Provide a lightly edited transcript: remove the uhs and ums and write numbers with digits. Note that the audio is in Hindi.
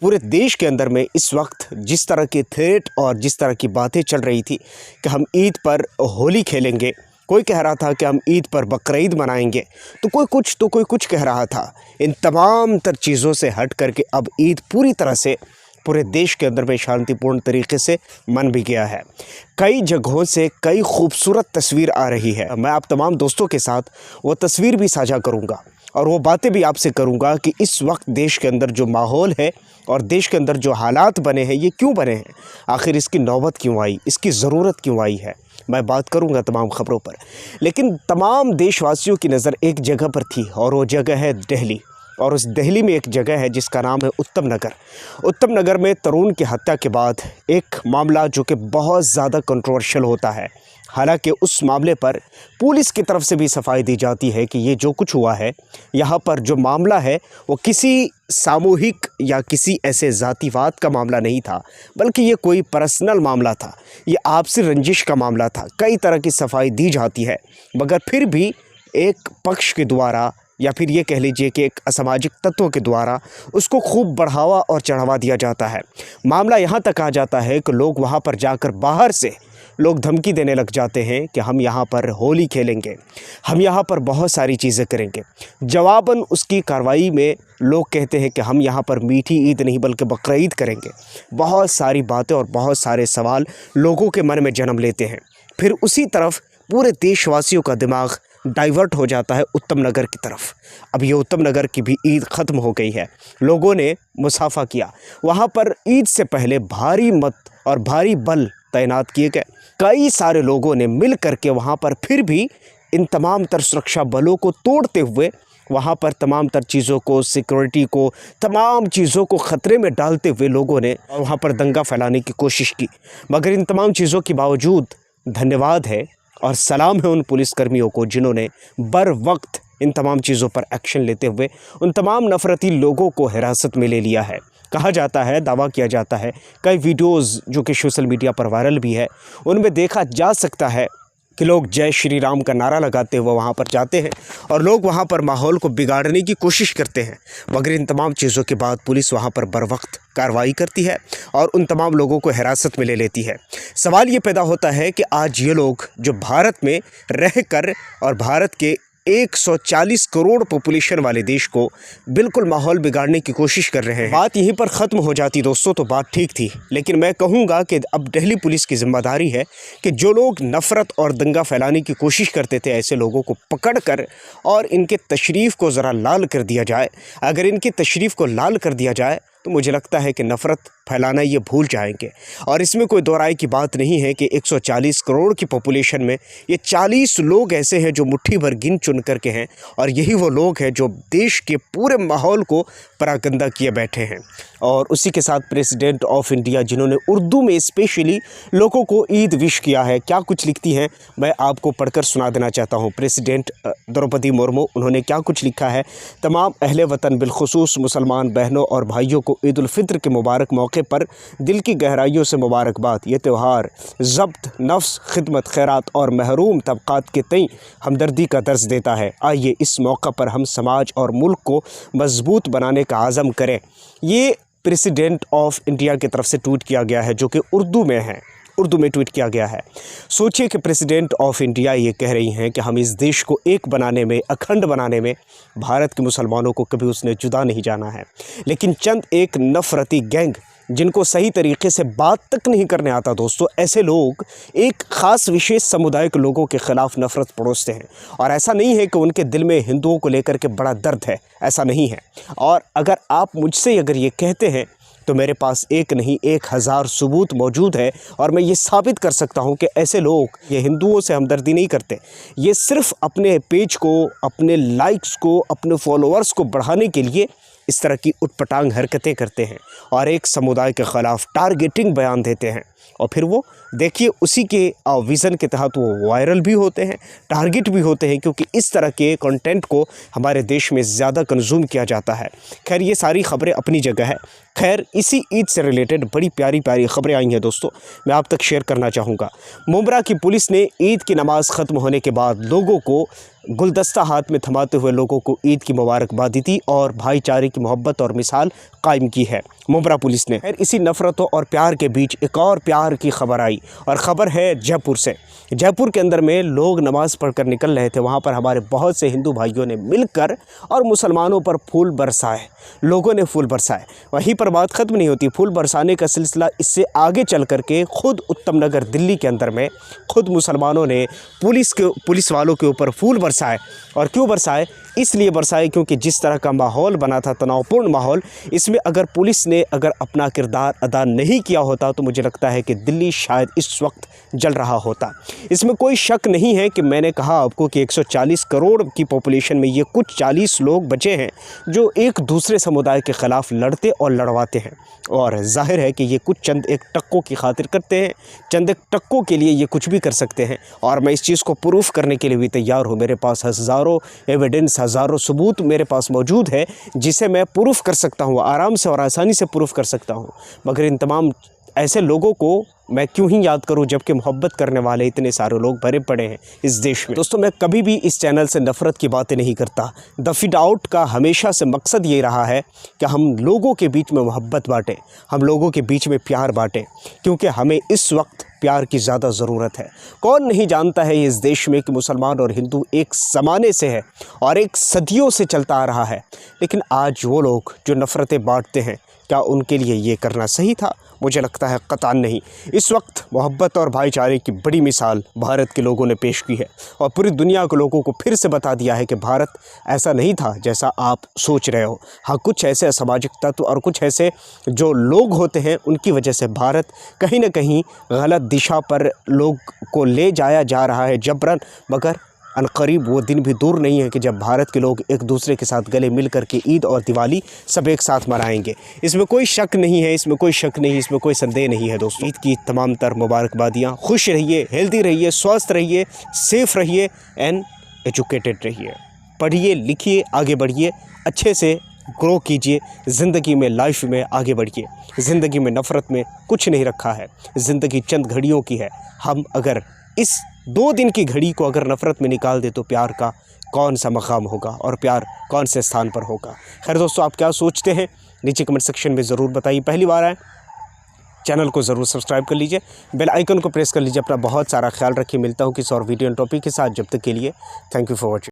पूरे देश के अंदर में इस वक्त जिस तरह के थ्रेट और जिस तरह की बातें चल रही थी कि हम ईद पर होली खेलेंगे, कोई कह रहा था कि हम ईद पर बकरीद मनाएंगे, तो कोई कुछ कह रहा था। इन तमाम तर चीज़ों से हट करके अब ईद पूरी तरह से पूरे देश के अंदर में शांतिपूर्ण तरीके से मन भी गया है। कई जगहों से कई खूबसूरत तस्वीर आ रही है। मैं आप तमाम दोस्तों के साथ वो तस्वीर भी साझा करूंगा और वो बातें भी आपसे करूंगा कि इस वक्त देश के अंदर जो माहौल है और देश के अंदर जो हालात बने हैं, ये क्यों बने हैं, आखिर इसकी नौबत क्यों आई, इसकी ज़रूरत क्यों आई है। मैं बात करूंगा तमाम ख़बरों पर, लेकिन तमाम देशवासियों की नज़र एक जगह पर थी और वो जगह है दिल्ली। और उस दिल्ली में एक जगह है जिसका नाम है उत्तम नगर। उत्तम नगर में तरुण की हत्या के बाद एक मामला जो कि बहुत ज़्यादा कंट्रोवर्शियल होता है। हालांकि उस मामले पर पुलिस की तरफ से भी सफाई दी जाती है कि ये जो कुछ हुआ है, यहाँ पर जो मामला है वो किसी सामूहिक या किसी ऐसे जातिवाद का मामला नहीं था, बल्कि ये कोई पर्सनल मामला था, ये आपसी रंजिश का मामला था। कई तरह की सफाई दी जाती है, मगर फिर भी एक पक्ष के द्वारा या फिर ये कह लीजिए कि एक असामाजिक तत्वों के द्वारा उसको खूब बढ़ावा और चढ़ावा दिया जाता है। मामला यहाँ तक आ जाता है कि लोग वहाँ पर जाकर बाहर से लोग धमकी देने लग जाते हैं कि हम यहाँ पर होली खेलेंगे, हम यहाँ पर बहुत सारी चीज़ें करेंगे। जवाबन उसकी कार्रवाई में लोग कहते हैं कि हम यहाँ पर मीठी ईद नहीं बल्कि बकरीद करेंगे। बहुत सारी बातें और बहुत सारे सवाल लोगों के मन में जन्म लेते हैं। फिर उसी तरफ पूरे देशवासियों का दिमाग डाइवर्ट हो जाता है उत्तम नगर की तरफ। अब ये उत्तम नगर की भी ईद ख़त्म हो गई है, लोगों ने मुसाफा किया। वहाँ पर ईद से पहले भारी मत और भारी बल तैनात किए गए। कई सारे लोगों ने मिल करके वहाँ पर फिर भी इन तमाम तर सुरक्षा बलों को तोड़ते हुए वहाँ पर तमाम तर चीज़ों को, सिक्योरिटी को, तमाम चीज़ों को ख़तरे में डालते हुए लोगों ने वहाँ पर दंगा फैलाने की कोशिश की। मगर इन तमाम चीज़ों के बावजूद धन्यवाद है और सलाम है उन पुलिसकर्मियों को जिन्होंने बर वक्त इन तमाम चीज़ों पर एक्शन लेते हुए उन तमाम नफ़रती लोगों को हिरासत में ले लिया है। कहा जाता है, दावा किया जाता है, कई वीडियोज़ जो कि सोशल मीडिया पर वायरल भी है, उनमें देखा जा सकता है कि लोग जय श्री राम का नारा लगाते हुए वहाँ पर जाते हैं और लोग वहाँ पर माहौल को बिगाड़ने की कोशिश करते हैं। मगर इन तमाम चीज़ों के बाद पुलिस वहाँ पर बर वक्त कार्रवाई करती है और उन तमाम लोगों को हिरासत में ले लेती है। सवाल ये पैदा होता है कि आज ये लोग जो भारत में रहकर और भारत के 140 करोड़ पॉपुलेशन वाले देश को बिल्कुल माहौल बिगाड़ने की कोशिश कर रहे हैं। बात यहीं पर ख़त्म हो जाती दोस्तों तो बात ठीक थी, लेकिन मैं कहूँगा कि अब दिल्ली पुलिस की जिम्मेदारी है कि जो लोग नफ़रत और दंगा फैलाने की कोशिश करते थे, ऐसे लोगों को पकड़कर और इनके तशरीफ़ को ज़रा लाल कर दिया जाए। अगर इनकी तशरीफ़ को लाल कर दिया जाए तो मुझे लगता है कि नफ़रत फैलाना ये भूल जाएंगे। और इसमें कोई दो राय की बात नहीं है कि 140 करोड़ की पॉपुलेशन में ये 40 लोग ऐसे हैं जो मुट्ठी भर गिन चुन करके हैं, और यही वो लोग हैं जो देश के पूरे माहौल को परागंदा किए बैठे हैं। और उसी के साथ प्रेसिडेंट ऑफ इंडिया जिन्होंने उर्दू में स्पेशली लोगों को ईद विश किया है, क्या कुछ लिखती हैं मैं आपको पढ़कर सुना देना चाहता हूँ। प्रेसिडेंट द्रौपदी मुर्मू, उन्होंने क्या कुछ लिखा है। तमाम अहले वतन बिलखुसूस मुसलमान बहनों और भाइयों को ईद उल फित्र के मुबारक मौके पर दिल की गहराइयों से मुबारकबाद। ये त्यौहार ज़ब्त नफ्स, खिदमत, खैरात और महरूम तबक़ात के तई हमदर्दी का दर्स देता है। आइए इस मौका पर हम समाज और मुल्क को मजबूत बनाने का आज़म करें। ये प्रेसिडेंट ऑफ इंडिया की तरफ से ट्वीट किया गया है, जो कि उर्दू में है, उर्दू में ट्वीट किया गया है। सोचिए कि प्रेसिडेंट ऑफ इंडिया ये कह रही हैं कि हम इस देश को एक बनाने में, अखंड बनाने में भारत के मुसलमानों को कभी उसने जुदा नहीं जाना है। लेकिन चंद एक नफ़रती गैंग जिनको सही तरीके से बात तक नहीं करने आता दोस्तों, ऐसे लोग एक ख़ास विशेष समुदाय के लोगों के ख़िलाफ़ नफ़रत परोसते हैं। और ऐसा नहीं है कि उनके दिल में हिंदुओं को लेकर के बड़ा दर्द है, ऐसा नहीं है। और अगर आप मुझसे अगर ये कहते हैं तो मेरे पास एक नहीं 1000 सबूत मौजूद है, और मैं ये साबित कर सकता हूँ कि ऐसे लोग ये हिंदुओं से हमदर्दी नहीं करते। ये सिर्फ़ अपने पेज को, अपने लाइक्स को, अपने फॉलोअर्स को बढ़ाने के लिए इस तरह की उटपटांग हरकतें करते हैं और एक समुदाय के ख़िलाफ़ टारगेटिंग बयान देते हैं। और फिर वो देखिए उसी के विज़न के तहत वो वायरल भी होते हैं, टारगेट भी होते हैं, क्योंकि इस तरह के कंटेंट को हमारे देश में ज़्यादा कंज्यूम किया जाता है। खैर, ये सारी ख़बरें अपनी जगह है। खैर, इसी ईद से रिलेटेड बड़ी प्यारी प्यारी ख़बरें आई हैं दोस्तों, मैं आप तक शेयर करना चाहूँगा। मुंब्रा की पुलिस ने ईद की नमाज़ ख़त्म होने के बाद लोगों को गुलदस्ता हाथ में थमाते हुए लोगों को ईद की मुबारकबादी दी और भाईचारे की मोहब्बत और मिसाल कायम की है। मुब्रा पुलिस ने। फिर इसी नफ़रतों और प्यार के बीच एक और प्यार की खबर आई, और ख़बर है जयपुर से। जयपुर के अंदर में लोग नमाज़ पढ़कर निकल रहे थे। वहाँ पर हमारे बहुत से हिंदू भाइयों ने मिलकर और मुसलमानों पर फूल बरसाए, लोगों ने फूल बरसाए। वहीं पर बात ख़त्म नहीं होती। फूल बरसाने का सिलसिला इससे आगे चल कर के खुद उत्तम नगर दिल्ली के अंदर में खुद मुसलमानों ने पुलिस वालों के ऊपर फूल बरसाए। और क्यों बरसाए? इसलिए बरसाए क्योंकि जिस तरह का माहौल बना था, तनावपूर्ण माहौल, इसमें अगर पुलिस ने अगर अपना किरदार अदा नहीं किया होता तो मुझे लगता है कि दिल्ली शायद इस वक्त जल रहा होता। इसमें कोई शक नहीं है कि मैंने कहा आपको कि 140 करोड़ की पॉपुलेशन में ये कुछ 40 लोग बचे हैं जो एक दूसरे समुदाय के ख़िलाफ़ लड़ते और लड़वाते हैं। और जाहिर है कि ये कुछ चंद एक टक्कों की खातिर करते हैं, चंद एक टक्कों के लिए ये कुछ भी कर सकते हैं। और मैं इस चीज़ को प्रूफ करने के लिए भी तैयार हूँ। मेरे पास हज़ारों एविडेंस, हज़ारों सबूत मेरे पास मौजूद है जिसे मैं प्रूफ कर सकता हूँ, आराम से और आसानी से प्रूफ कर सकता हूँ। मगर इन तमाम ऐसे लोगों को मैं क्यों ही याद करूं जबकि मोहब्बत करने वाले इतने सारे लोग भरे पड़े हैं इस देश में। दोस्तों, मैं कभी भी इस चैनल से नफ़रत की बातें नहीं करता। द फीड आउट का हमेशा से मकसद ये रहा है कि हम लोगों के बीच में मोहब्बत बांटें, हम लोगों के बीच में प्यार बांटें, क्योंकि हमें इस वक्त प्यार की ज़्यादा ज़रूरत है। कौन नहीं जानता है इस देश में कि मुसलमान और हिंदू एक ज़माने से है और एक सदियों से चलता आ रहा है। लेकिन आज वो लोग जो नफ़रतें बांटते हैं, क्या उनके लिए ये करना सही था? मुझे लगता है कतई नहीं। इस वक्त मोहब्बत और भाईचारे की बड़ी मिसाल भारत के लोगों ने पेश की है और पूरी दुनिया के लोगों को फिर से बता दिया है कि भारत ऐसा नहीं था जैसा आप सोच रहे हो। हाँ, कुछ ऐसे असामाजिक तत्व और कुछ ऐसे जो लोग होते हैं उनकी वजह से भारत कहीं ना कहीं गलत दिशा पर लोग को ले जाया जा रहा है जबरन। मगर अनकरीब वो दिन भी दूर नहीं है कि जब भारत के लोग एक दूसरे के साथ गले मिल कर के ईद और दिवाली सब एक साथ मनाएंगे। इसमें कोई शक नहीं है, इसमें कोई शक नहीं, इसमें कोई संदेह नहीं है। दोस्तों, ईद की तमाम तर मुबारकबादियाँ। खुश रहिए, हेल्दी रहिए, स्वस्थ रहिए, सेफ़ रहिए एंड एजुकेटेड रहिए। पढ़िए, लिखिए, आगे बढ़िए, अच्छे से ग्रो कीजिए ज़िंदगी में, लाइफ में आगे बढ़िए। ज़िंदगी में नफ़रत में कुछ नहीं रखा है। ज़िंदगी चंद घड़ियों की है। हम अगर इस 2 दिन की घड़ी को अगर नफ़रत में निकाल दे तो प्यार का कौन सा मकाम होगा और प्यार कौन से स्थान पर होगा? खैर दोस्तों, आप क्या सोचते हैं नीचे कमेंट सेक्शन में ज़रूर बताइए। पहली बार आए चैनल को ज़रूर सब्सक्राइब कर लीजिए, बेल आइकन को प्रेस कर लीजिए। अपना बहुत सारा ख्याल रखिए। मिलता हूँ किसी और वीडियो टॉपिक के साथ। जब तक के लिए थैंक यू फॉर वॉचिंग।